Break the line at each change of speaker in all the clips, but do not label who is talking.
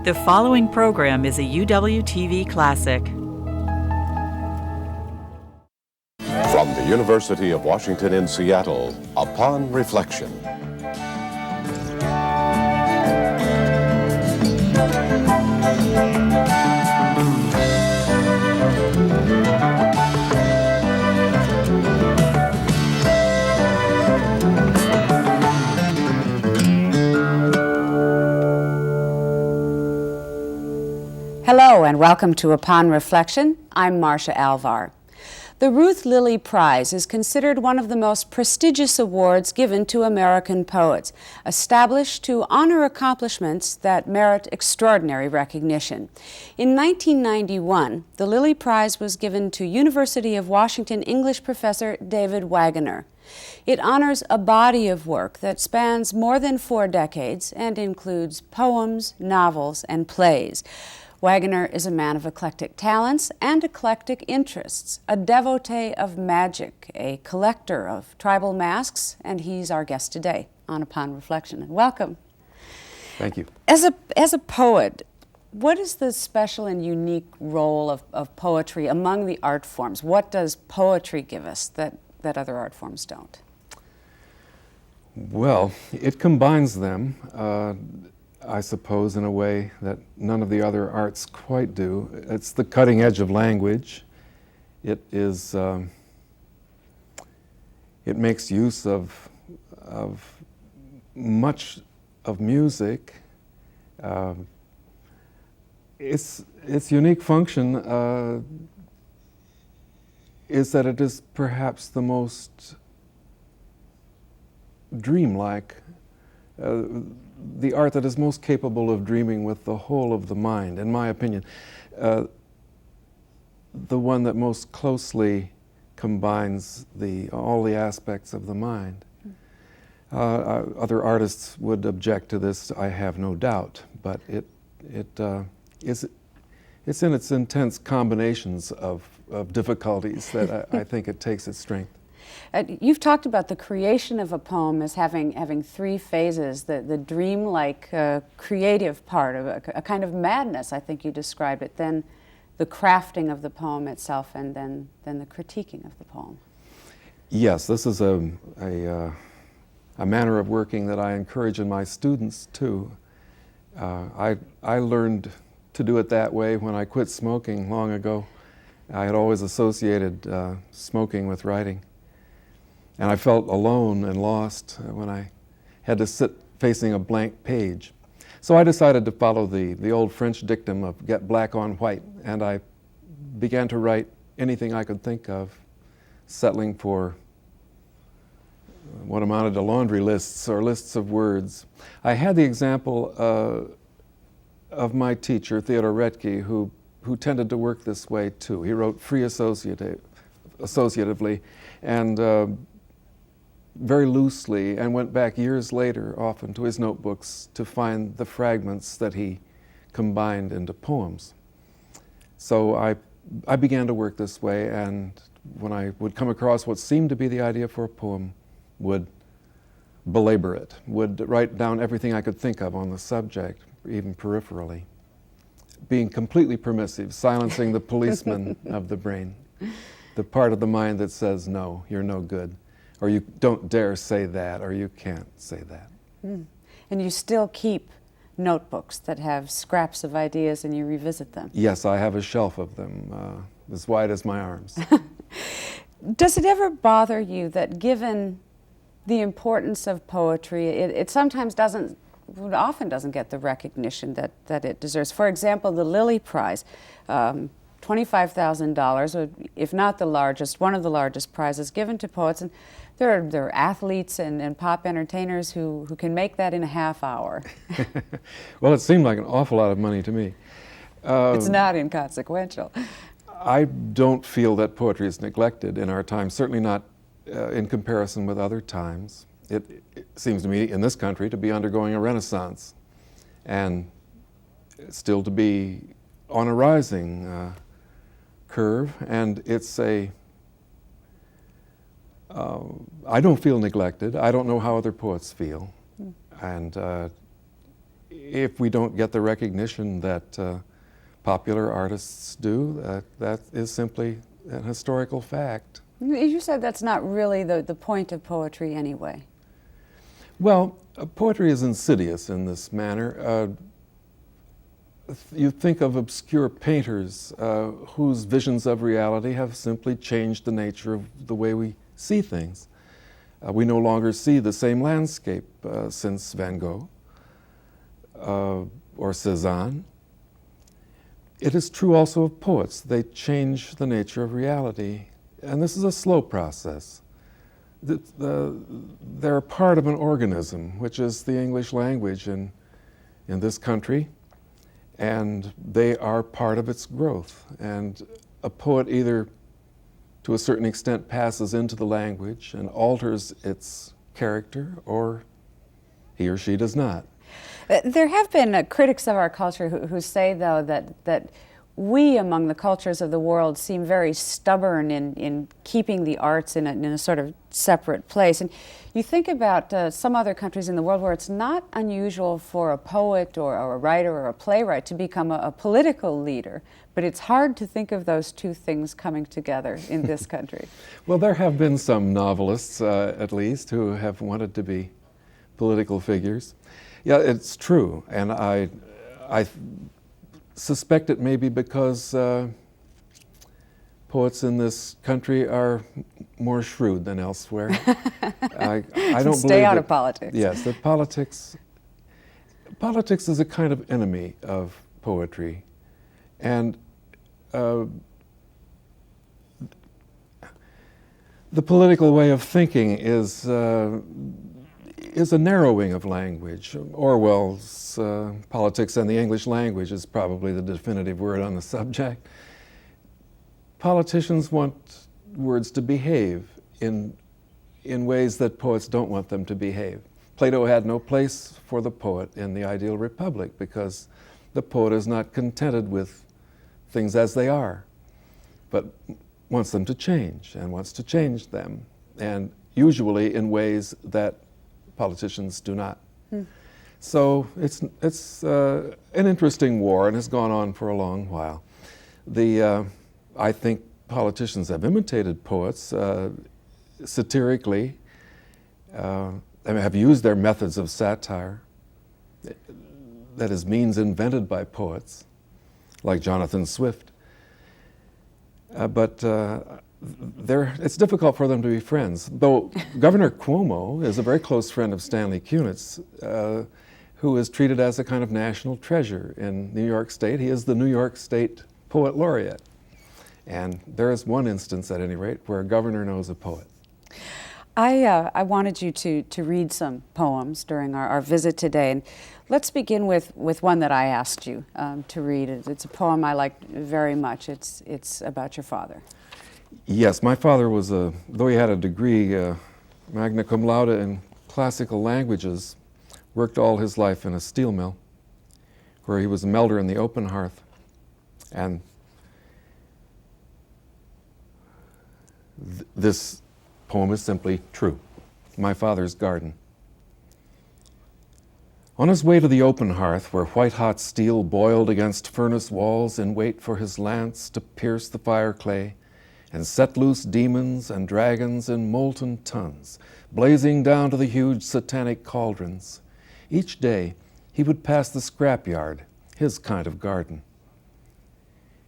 The following program is a UWTV classic.
From the University of Washington in Seattle, Upon Reflection.
Hello and welcome to Upon Reflection. I'm Marcia Alvar. The Ruth Lilly Prize is considered one of the most prestigious awards given to American poets, established to honor accomplishments that merit extraordinary recognition. In 1991, the Lilly Prize was given to University of Washington English professor David Wagoner. It honors a body of work that spans more than 4 decades and includes poems, novels, and plays. Wagoner is a man of eclectic talents and eclectic interests, a devotee of magic, a collector of tribal masks, and he's our guest today on Upon Reflection. And welcome.
Thank you.
As a poet, what is the special and unique role of poetry among the art forms? What does poetry give us that other art forms don't?
Well, it combines them, I suppose, in a way that none of the other arts quite do. It's the cutting edge of language. It is. It makes use of much of music. Its unique function is that it is perhaps the most dreamlike. The art that is most capable of dreaming with the whole of the mind, in my opinion. The one that most closely combines all the aspects of the mind. Other artists would object to this, I have no doubt, but it's in its intense combinations of difficulties that I think it takes its strength.
You've talked about the creation of a poem as having 3 phases, the dreamlike creative part of a kind of madness, I think you described it, then the crafting of the poem itself, and then the critiquing of the poem.
Yes, this is a manner of working that I encourage in my students too. I learned to do it that way when I quit smoking long ago. I had always associated smoking with writing. And I felt alone and lost when I had to sit facing a blank page. So I decided to follow the old French dictum of get black on white, and I began to write anything I could think of, settling for what amounted to laundry lists or lists of words. I had the example of my teacher, Theodore Roetke, who tended to work this way too. He wrote free associatively, and very loosely, and went back years later often to his notebooks to find the fragments that he combined into poems. So I began to work this way, and when I would come across what seemed to be the idea for a poem, would belabor it, would write down everything I could think of on the subject, even peripherally, being completely permissive, silencing the policeman of the brain, the part of the mind that says, no, you're no good. Or you don't dare say that, or you can't say that.
And you still keep notebooks that have scraps of ideas and you revisit them?
Yes, I have a shelf of them, as wide as my arms.
Does it ever bother you that given the importance of poetry, it sometimes often doesn't get the recognition that it deserves? For example, the Lilly Prize, $25,000, or if not the largest, one of the largest prizes given to poets. And there are athletes and pop entertainers who can make that in a half hour.
Well, it seemed like an awful lot of money to me.
It's not inconsequential.
I don't feel that poetry is neglected in our time, certainly not in comparison with other times. It seems to me in this country to be undergoing a renaissance, and still to be on a rising curve, and it's I don't feel neglected. I don't know how other poets feel. And if we don't get the recognition that popular artists do, that is simply an historical fact.
You said that's not really the point of poetry anyway.
Well, poetry is insidious in this manner. You think of obscure painters whose visions of reality have simply changed the nature of the way we see things. We no longer see the same landscape since Van Gogh or Cézanne. It is true also of poets. They change the nature of reality, and this is a slow process. They're part of an organism, which is the English language in this country, and they are part of its growth. And a poet either, to a certain extent, passes into the language and alters its character, or he or she does not.
There have been critics of our culture who say, though, that we among the cultures of the world seem very stubborn in keeping the arts in a sort of separate place. And you think about some other countries in the world where it's not unusual for a poet or a writer or a playwright to become a political leader, but it's hard to think of those two things coming together in this country.
Well, there have been some novelists, at least, who have wanted to be political figures. Yeah, it's true, and I suspect it may be because poets in this country are more shrewd than elsewhere. I don't
stay out of politics.
Yes, that politics is a kind of enemy of poetry, and the political way of thinking is a narrowing of language. Orwell's Politics and the English Language is probably the definitive word on the subject. Politicians want words to behave in ways that poets don't want them to behave. Plato had no place for the poet in the ideal republic because the poet is not contented with things as they are, but wants them to change and wants to change them, and usually in ways that politicians do not. So it's an interesting war and has gone on for a long while. I think politicians have imitated poets satirically, and have used their methods of satire, that is, means invented by poets, like Jonathan Swift. But it's difficult for them to be friends, though Governor Cuomo is a very close friend of Stanley Kunitz, who is treated as a kind of national treasure in New York State. He is the New York State Poet Laureate. And there is one instance, at any rate, where a governor knows a poet.
I wanted you to read some poems during our visit today. And let's begin with one that I asked you to read. It's a poem I like very much. It's about your father.
Yes, my father was though he had a degree, magna cum laude in classical languages, worked all his life in a steel mill, where he was a melder in the open hearth. And this poem is simply true. My father's garden. On his way to the open hearth, where white-hot steel boiled against furnace walls in wait for his lance to pierce the fire clay, and set loose demons and dragons in molten tons, blazing down to the huge satanic cauldrons. Each day, he would pass the scrapyard, his kind of garden.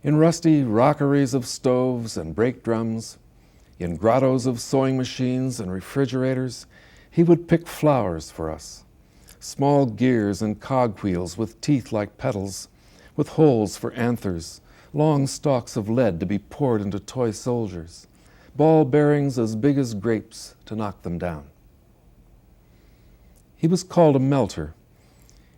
In rusty rockeries of stoves and brake drums, in grottos of sewing machines and refrigerators, he would pick flowers for us. Small gears and cogwheels with teeth like petals, with holes for anthers, long stalks of lead to be poured into toy soldiers, ball bearings as big as grapes to knock them down. He was called a melter.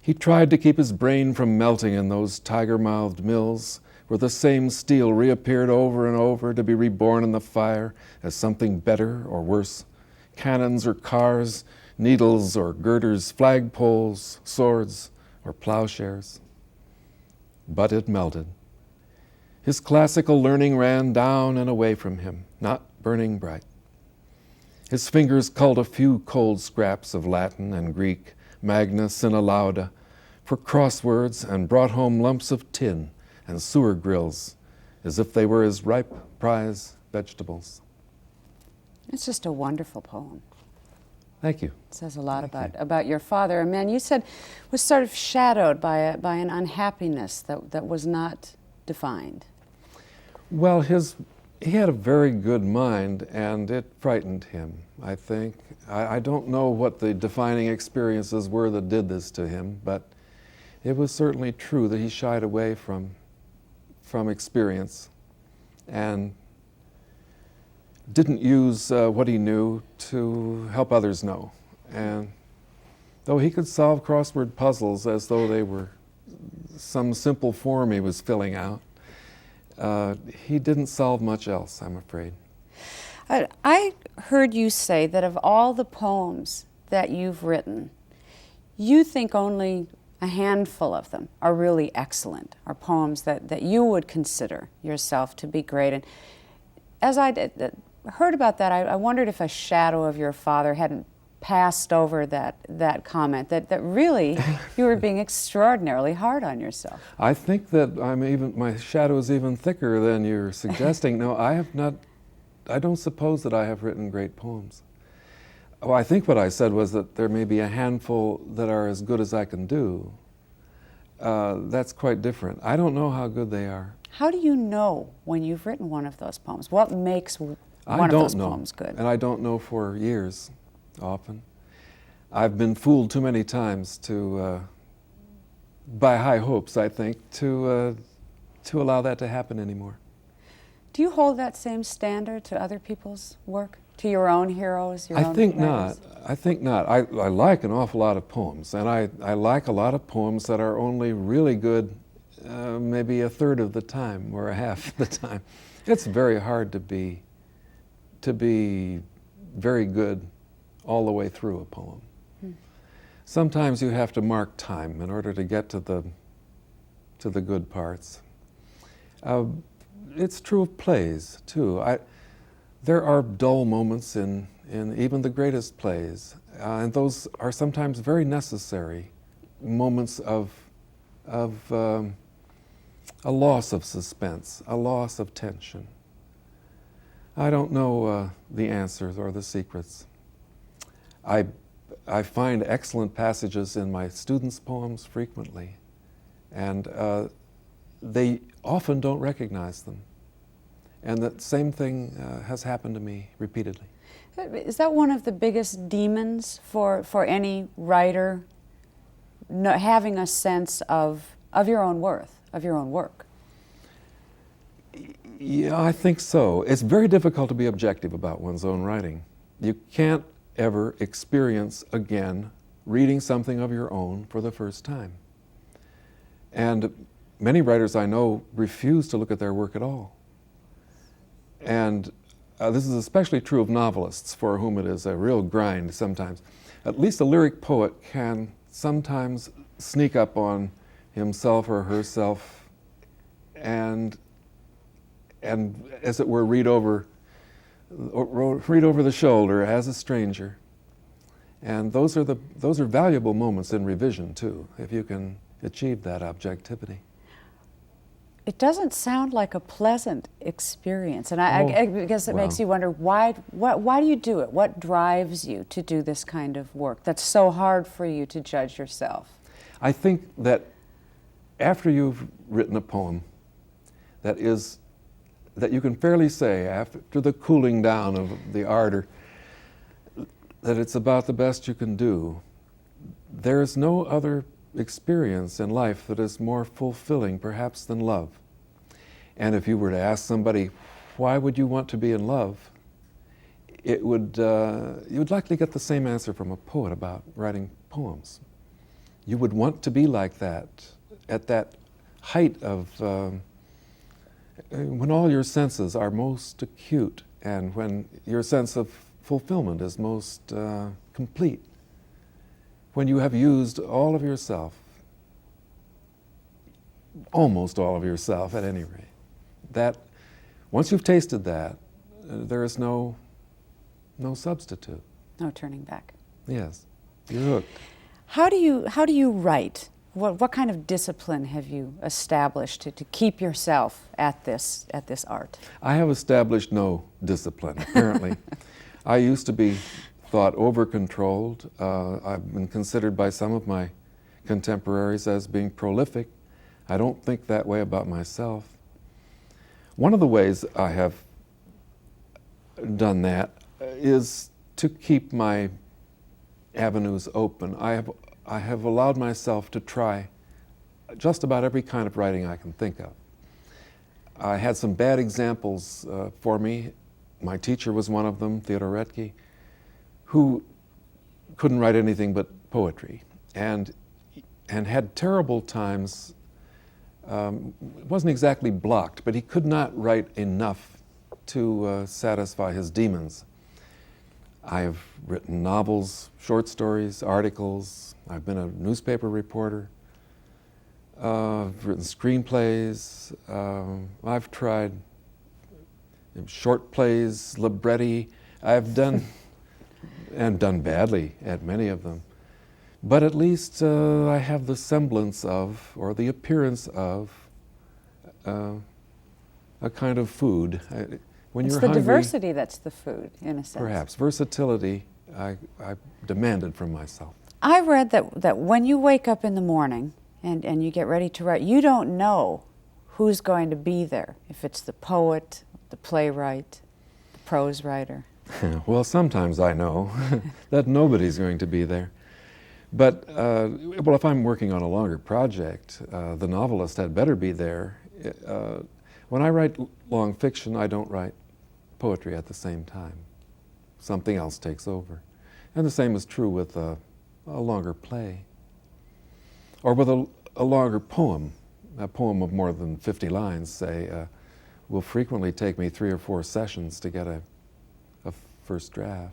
He tried to keep his brain from melting in those tiger-mouthed mills, where the same steel reappeared over and over to be reborn in the fire as something better or worse, cannons or cars, needles or girders, flagpoles, swords, or plowshares. But it melted. His classical learning ran down and away from him, not burning bright. His fingers culled a few cold scraps of Latin and Greek, magna sine laude, for crosswords and brought home lumps of tin and sewer grills as if they were his ripe prize vegetables.
It's just a wonderful poem.
Thank you.
It says a lot about your father, a man you said was sort of shadowed by an unhappiness that was not defined.
Well, he had a very good mind, and it frightened him, I think. I don't know what the defining experiences were that did this to him, but it was certainly true that he shied away from experience and didn't use what he knew to help others know. And though he could solve crossword puzzles as though they were some simple form he was filling out, he didn't solve much else, I'm afraid.
I heard you say that of all the poems that you've written, you think only a handful of them are really excellent, are poems that you would consider yourself to be great. And as I heard about that, I wondered if a shadow of your father hadn't passed over that comment, that really you were being extraordinarily hard on yourself.
I think that my shadow is even thicker than you're suggesting. No, I don't suppose that I have written great poems. Well, I think what I said was that there may be a handful that are as good as I can do. That's quite different. I don't know how good they are.
How do you know when you've written one of those poems? What makes one of those poems good?
And I don't know for years, often. I've been fooled too many times by high hopes, I think, to allow that to happen anymore.
Do you hold that same standard to other people's work? To your own heroes, your own
I think
writers?
not. I think not. I like an awful lot of poems, and I like a lot of poems that are only really good maybe a third of the time or a half the time. It's very hard to be very good all the way through a poem. Sometimes you have to mark time in order to get to the good parts. It's true of plays, too. There are dull moments in even the greatest plays, and those are sometimes very necessary moments of a loss of suspense, a loss of tension. I don't know the answers or the secrets. I find excellent passages in my students' poems frequently, and they often don't recognize them. And the same thing has happened to me repeatedly.
Is that one of the biggest demons for any writer, having a sense of your own worth, of your own work?
Yeah, I think so. It's very difficult to be objective about one's own writing. You can't ever experience again reading something of your own for the first time. And many writers I know refuse to look at their work at all. And this is especially true of novelists, for whom it is a real grind sometimes. At least a lyric poet can sometimes sneak up on himself or herself and as it were, read over the shoulder as a stranger. And those are valuable moments in revision, too, if you can achieve that objectivity.
It doesn't sound like a pleasant experience, and I guess it makes you wonder, why do you do it? What drives you to do this kind of work that's so hard for you to judge yourself?
I think that after you've written a poem that you can fairly say, after the cooling down of the ardor, that it's about the best you can do, there is no other experience in life that is more fulfilling, perhaps, than love. And if you were to ask somebody, why would you want to be in love? You would likely get the same answer from a poet about writing poems. You would want to be like that, at that height of when all your senses are most acute and when your sense of fulfillment is most complete. When you have used all of yourself, almost all of yourself at any rate, that once you've tasted that, there is no substitute.
No turning back.
Yes, you're hooked.
How do you write What kind of discipline have you established to keep yourself at this art?
I have established no discipline, apparently. I used to be thought over-controlled. I've been considered by some of my contemporaries as being prolific. I don't think that way about myself. One of the ways I have done that is to keep my avenues open. I have allowed myself to try just about every kind of writing I can think of. I had some bad examples for me. My teacher was one of them, Theodore Roetke, who couldn't write anything but poetry and had terrible times. It wasn't exactly blocked, but he could not write enough to satisfy his demons. I have written novels, short stories, articles. I've been a newspaper reporter. I've written screenplays. I've tried short plays, libretti. I've done, and done badly at many of them. But at least I have the semblance of, or the appearance of, a kind of food. When
It's
you're
the
hungry,
diversity that's the food, in a sense.
perhaps. Versatility, I demanded from myself.
I read that when you wake up in the morning and you get ready to write, you don't know who's going to be there, if it's the poet, the playwright, the prose writer.
Well, sometimes I know that nobody's going to be there. But, well, if I'm working on a longer project, the novelist had better be there. When I write long fiction, I don't write poetry at the same time. Something else takes over. And the same is true with a longer play. Or with a longer poem. A poem of more than 50 lines, say, will frequently take me 3 or 4 sessions to get a first draft.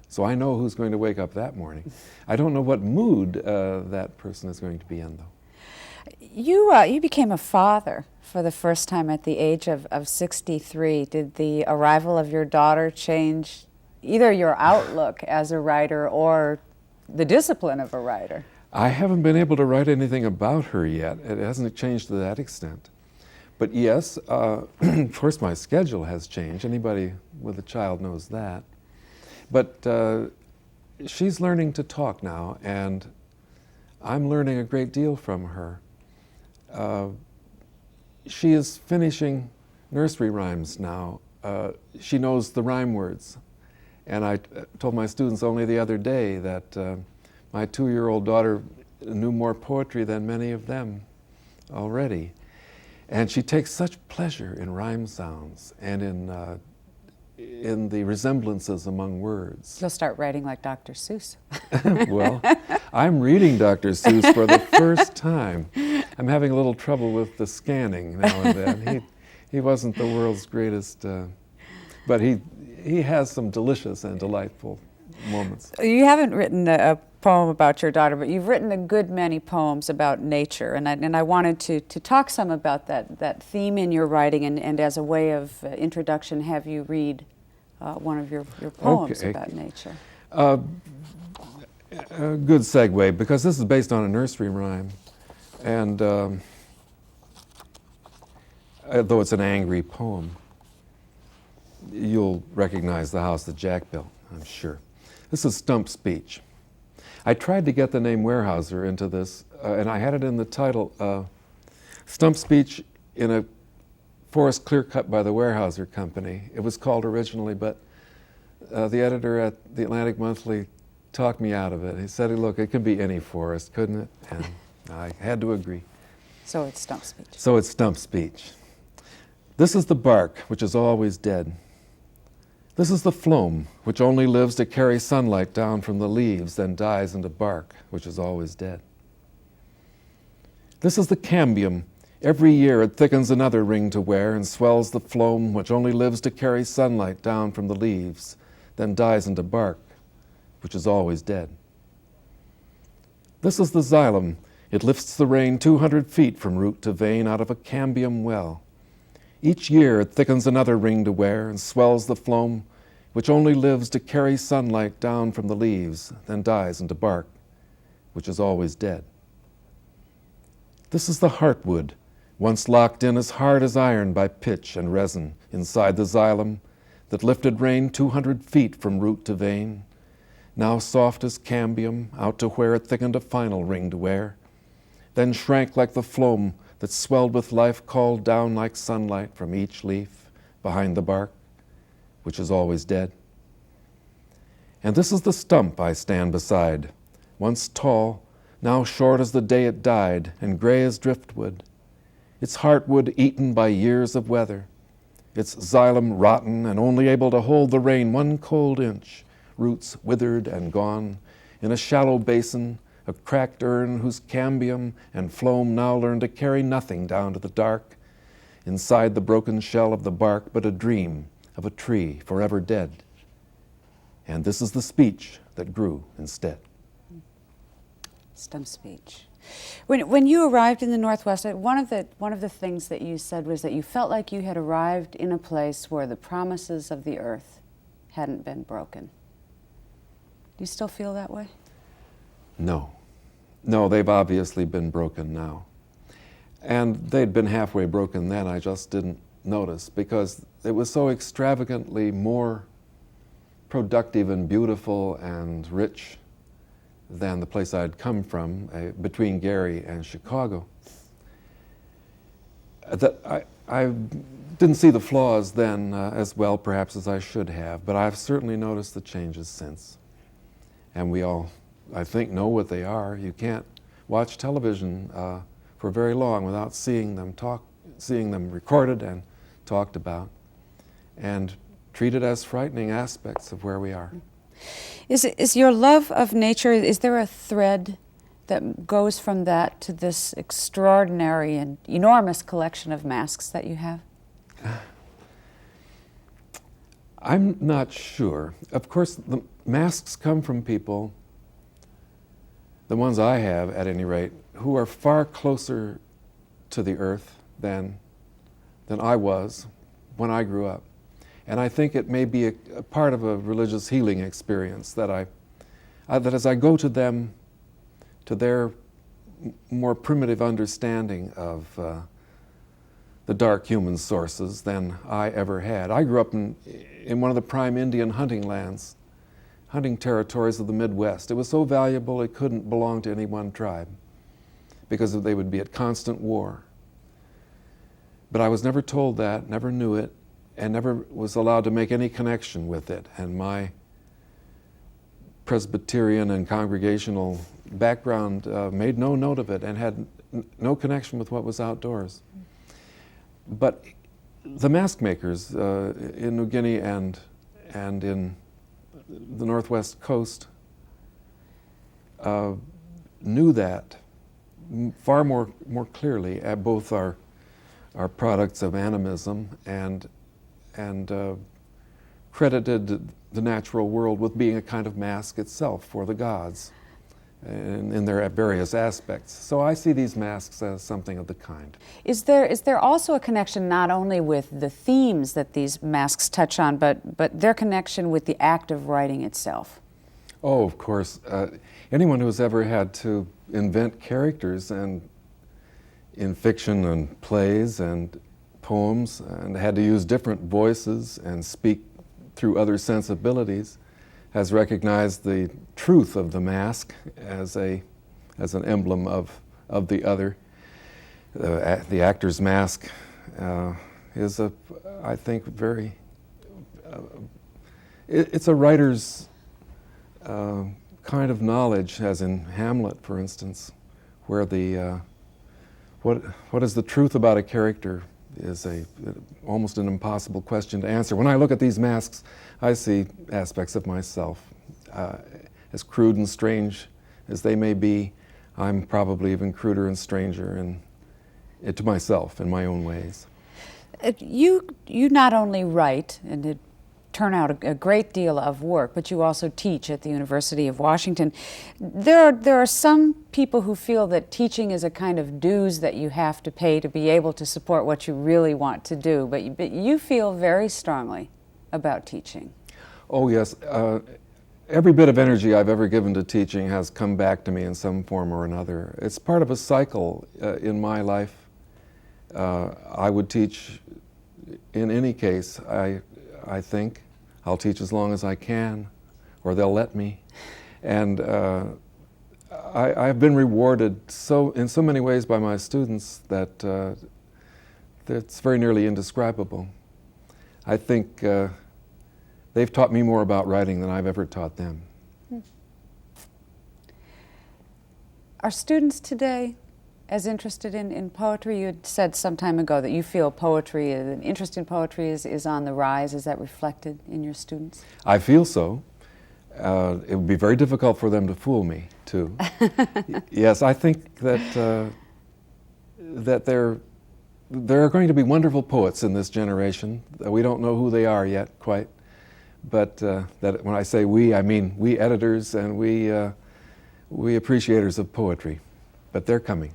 So I know who's going to wake up that morning. I don't know what mood that person is going to be in, though.
You became a father for the first time at the age of 63. Did the arrival of your daughter change either your outlook as a writer or the discipline of a writer?
I haven't been able to write anything about her yet. It hasn't changed to that extent. But yes, of course my schedule has changed. Anybody with a child knows that. But she's learning to talk now, and I'm learning a great deal from her. She is finishing nursery rhymes now. She knows the rhyme words. And I told my students only the other day that my 2-year-old daughter knew more poetry than many of them already. And she takes such pleasure in rhyme sounds and in the resemblances among words.
You'll start writing like Dr. Seuss.
Well, I'm reading Dr. Seuss for the first time. I'm having a little trouble with the scanning now and then. He wasn't the world's greatest, but he has some delicious and delightful moments.
You haven't written a poem about your daughter, but you've written a good many poems about nature, and I wanted to talk some about that theme in your writing, and as a way of introduction, have you read one of your poems about nature.
A good segue, because this is based on a nursery rhyme, and though it's an angry poem, you'll recognize the house that Jack built, I'm sure. This is Stump Speech. I tried to get the name Weyerhaeuser into this, and I had it in the title, Stump Speech in a Forest Clear Cut by the Weyerhaeuser Company. It was called originally, but the editor at the Atlantic Monthly talked me out of it. He said, look, it could be any forest, couldn't it? And I had to agree.
So it's Stump Speech.
So it's Stump Speech. This is the bark, which is always dead. This is the phloem, which only lives to carry sunlight down from the leaves, then dies into bark, which is always dead. This is the cambium. Every year it thickens another ring to wear and swells the phloem, which only lives to carry sunlight down from the leaves, then dies into bark, which is always dead. This is the xylem. It lifts the rain 200 feet from root to vein out of a cambium well. Each year it thickens another ring to wear and swells the phloem, which only lives to carry sunlight down from the leaves, then dies into bark, which is always dead. This is the heartwood, once locked in as hard as iron by pitch and resin inside the xylem that lifted rain 200 feet from root to vein, now soft as cambium, out to where it thickened a final ringed wear, then shrank like the phloem that swelled with life, called down like sunlight from each leaf behind the bark, which is always dead. And this is the stump I stand beside, once tall, now short as the day it died, and gray as driftwood, its heartwood eaten by years of weather, its xylem rotten and only able to hold the rain 1 cold inch, roots withered and gone, in a shallow basin, a cracked urn whose cambium and phloem now learn to carry nothing down to the dark, inside the broken shell of the bark but a dream of a tree forever dead. And this is the speech that grew instead.
Stump speech. When you arrived in the Northwest, one of the things that you said was that you felt like you had arrived in a place where the promises of the earth hadn't been broken. Do you still feel that way?
No. No, they've obviously been broken now. And they'd been halfway broken then, I just didn't notice, because it was so extravagantly more productive and beautiful and rich than the place I'd come from, between Gary and Chicago. That I didn't see the flaws then as well, perhaps, as I should have, but I've certainly noticed the changes since. And we all, I think, know what they are. You can't watch television for very long without seeing them recorded and talked about, and treated as frightening aspects of where we are.
Is your love of nature, is there a thread that goes from that to this extraordinary and enormous collection of masks that you have?
I'm not sure. Of course, the masks come from people, the ones I have at any rate, who are far closer to the earth than I was when I grew up. And I think it may be a part of a religious healing experience that that as I go to them, to their more primitive understanding of the dark human sources than I ever had. I grew up in one of the prime Indian hunting lands, hunting territories of the Midwest. It was so valuable it couldn't belong to any one tribe because they would be at constant war. But I was never told that, never knew it, and never was allowed to make any connection with it. And my Presbyterian and congregational background made no note of it and had no connection with what was outdoors. But the mask makers in New Guinea and in the Northwest Coast knew that far more clearly. Both are products of animism and credited the natural world with being a kind of mask itself for the gods in their various aspects. So I see these masks as something of the kind.
Is there also a connection not only with the themes that these masks touch on, but their connection with the act of writing itself?
Oh, of course. Anyone who's ever had to invent characters and in fiction and plays and poems and had to use different voices and speak through other sensibilities has recognized the truth of the mask as an emblem of the other. The actor's mask is I think, very. It's a writer's kind of knowledge, as in Hamlet, for instance, where the what is the truth about a character is almost an impossible question to answer. When I look at these masks, I see aspects of myself. As crude and strange as they may be, I'm probably even cruder and stranger to myself in my own ways.
You not only write and turn out a great deal of work, but you also teach at the University of Washington. There are some people who feel that teaching is a kind of dues that you have to pay to be able to support what you really want to do, but you feel very strongly about teaching.
Oh yes, every bit of energy I've ever given to teaching has come back to me in some form or another. It's part of a cycle in my life. I would teach in any case, I think. I'll teach as long as I can, or they'll let me. And I've been rewarded in so many ways by my students that it's very nearly indescribable. I think they've taught me more about writing than I've ever taught them.
Are students today as interested in poetry? You had said some time ago that you feel poetry, an interest in poetry is on the rise. Is that reflected in your students?
I feel so. It would be very difficult for them to fool me, too. Yes, I think that there are going to be wonderful poets in this generation. We don't know who they are yet, quite. But that when I say we, I mean we editors and we appreciators of poetry. But they're coming.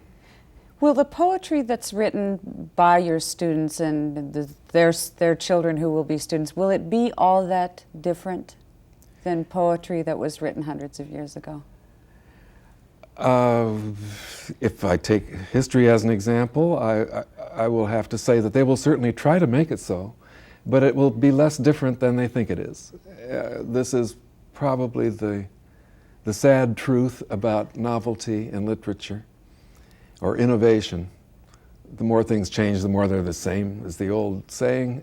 Will the poetry that's written by your students and their children who will be students, will it be all that different than poetry that was written hundreds of years ago?
If I take history as an example, I will have to say that they will certainly try to make it so, but it will be less different than they think it is. This is probably the sad truth about novelty in literature or innovation. The more things change, the more they're the same, is the old saying.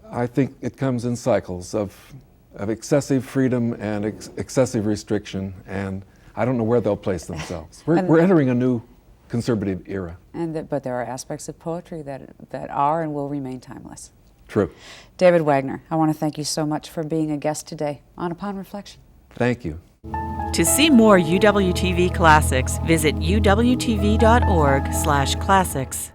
I think it comes in cycles of excessive freedom and excessive restriction, and I don't know where they'll place themselves. We're entering a new conservative era.
But there are aspects of poetry that are and will remain timeless.
True.
David Wagoner, I want to thank you so much for being a guest today on Upon Reflection.
Thank you.
To see more UWTV classics, visit uwtv.org/classics.